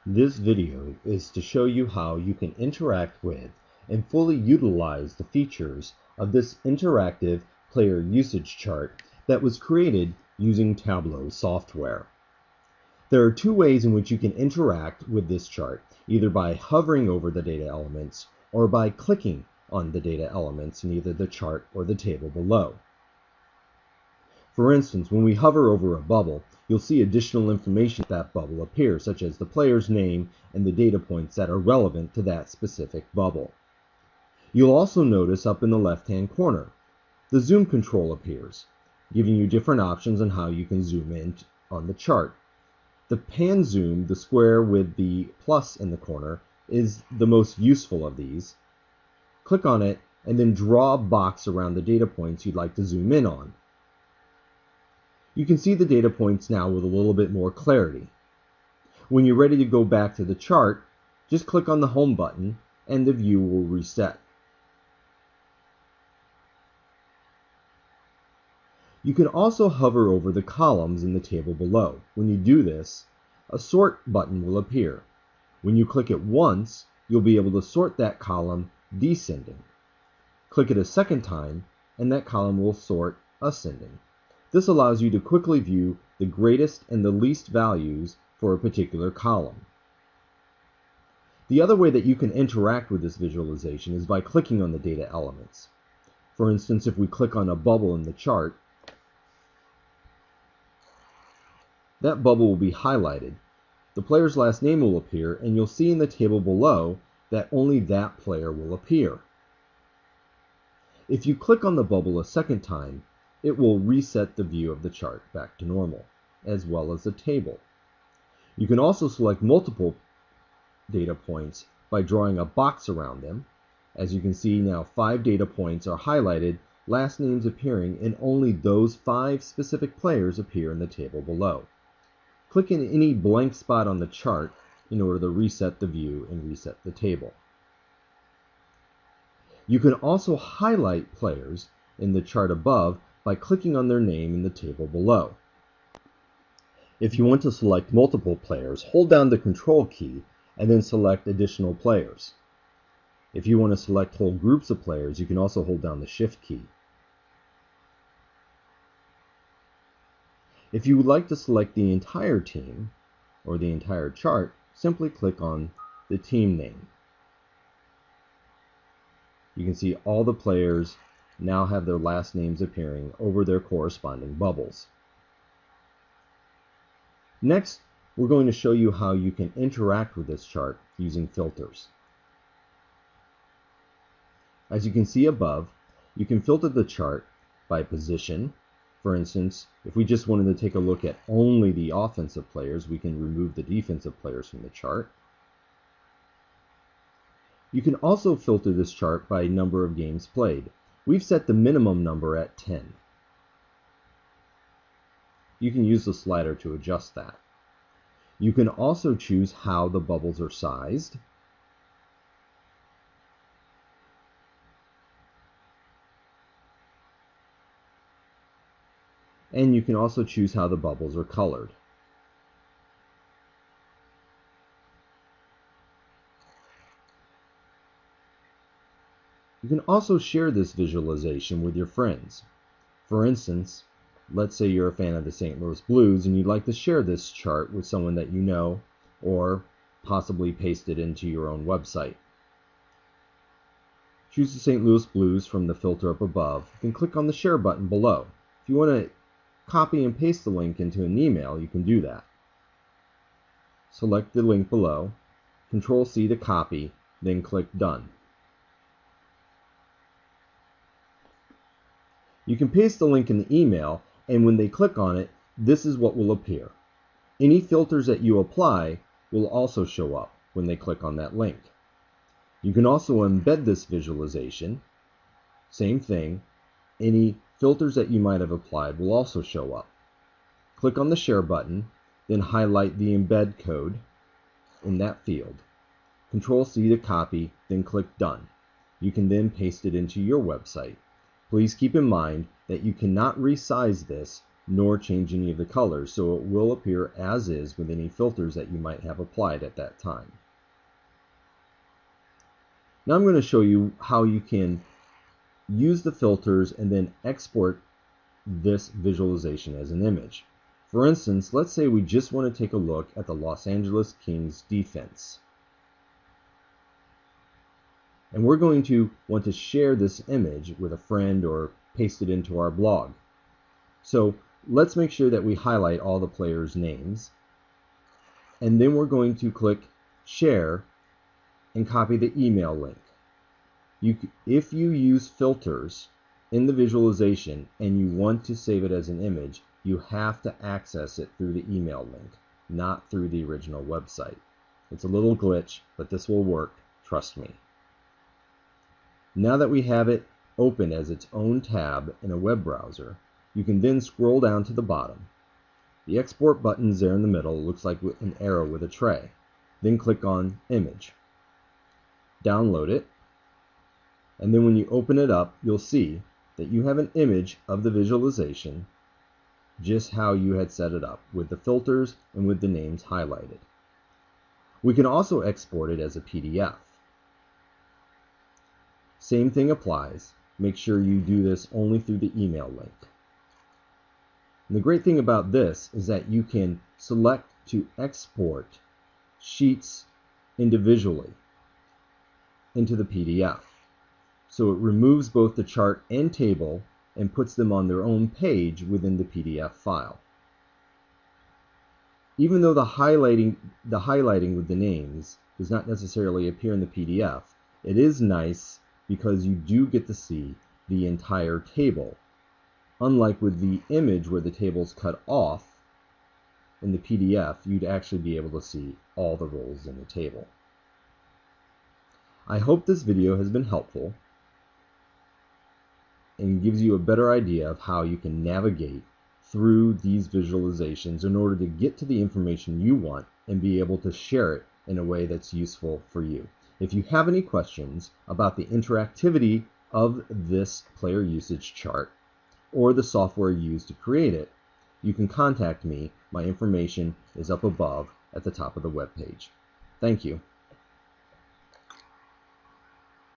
This video is to show you how you can interact with and fully utilize the features of this interactive player usage chart that was created using Tableau software. There are two ways in which you can interact with this chart, either by hovering over the data elements or by clicking on the data elements in either the chart or the table below. For instance, when we hover over a bubble, you'll see additional information that bubble appears, such as the player's name and the data points that are relevant to that specific bubble. You'll also notice up in the left-hand corner, the zoom control appears, giving you different options on how you can zoom in on the chart. The pan zoom, the square with the plus in the corner, is the most useful of these. Click on it and then draw a box around the data points you'd like to zoom in on. You can see the data points now with a little bit more clarity. When you're ready to go back to the chart, just click on the home button and the view will reset. You can also hover over the columns in the table below. When you do this, a sort button will appear. When you click it once, you'll be able to sort that column descending. Click it a second time and that column will sort ascending. This allows you to quickly view the greatest and the least values for a particular column. The other way that you can interact with this visualization is by clicking on the data elements. For instance, if we click on a bubble in the chart, that bubble will be highlighted. The player's last name will appear, and you'll see in the table below that only that player will appear. If you click on the bubble a second time, it will reset the view of the chart back to normal, as well as the table. You can also select multiple data points by drawing a box around them. As you can see now, 5 data points are highlighted, last names appearing, and only those 5 specific players appear in the table below. Click in any blank spot on the chart in order to reset the view and reset the table. You can also highlight players in the chart above by clicking on their name in the table below. If you want to select multiple players, hold down the Control key and then select additional players. If you want to select whole groups of players, you can also hold down the Shift key. If you would like to select the entire team or the entire chart, simply click on the team name. You can see all the players now have their last names appearing over their corresponding bubbles. Next, we're going to show you how you can interact with this chart using filters. As you can see above, you can filter the chart by position. For instance, if we just wanted to take a look at only the offensive players, we can remove the defensive players from the chart. You can also filter this chart by number of games played. We've set the minimum number at 10. You can use the slider to adjust that. You can also choose how the bubbles are sized. And you can also choose how the bubbles are colored. You can also share this visualization with your friends. For instance, let's say you're a fan of the St. Louis Blues and you'd like to share this chart with someone that you know, or possibly paste it into your own website. Choose the St. Louis Blues from the filter up above, then click on the share button below. If you want to copy and paste the link into an email, you can do that. Select the link below, Control-C to copy, then click Done. You can paste the link in the email, and when they click on it, this is what will appear. Any filters that you apply will also show up when they click on that link. You can also embed this visualization. Same thing. Any filters that you might have applied will also show up. Click on the Share button, then highlight the embed code in that field. Control-C to copy, then click Done. You can then paste it into your website. Please keep in mind that you cannot resize this nor change any of the colors, so it will appear as is with any filters that you might have applied at that time. Now I'm going to show you how you can use the filters and then export this visualization as an image. For instance, let's say we just want to take a look at the Los Angeles Kings defense. And we're going to want to share this image with a friend or paste it into our blog. So let's make sure that we highlight all the players' names. And then we're going to click Share and copy the email link. If you use filters in the visualization and you want to save it as an image, you have to access it through the email link, not through the original website. It's a little glitch, but this will work, trust me. Now that we have it open as its own tab in a web browser, you can then scroll down to the bottom. The export button is there in the middle. It looks like an arrow with a tray. Then click on Image. Download it. And then when you open it up, you'll see that you have an image of the visualization just how you had set it up, with the filters and with the names highlighted. We can also export it as a PDF. Same thing applies. Make sure you do this only through the email link. And the great thing about this is that you can select to export sheets individually into the PDF. So it removes both the chart and table and puts them on their own page within the PDF file. Even though the highlighting with the names does not necessarily appear in the PDF, it is nice because you do get to see the entire table. Unlike with the image where the table's cut off, in the PDF, you'd actually be able to see all the rows in the table. I hope this video has been helpful and gives you a better idea of how you can navigate through these visualizations in order to get to the information you want and be able to share it in a way that's useful for you. If you have any questions about the interactivity of this player usage chart or the software used to create it, you can contact me. My information is up above at the top of the web page. Thank you.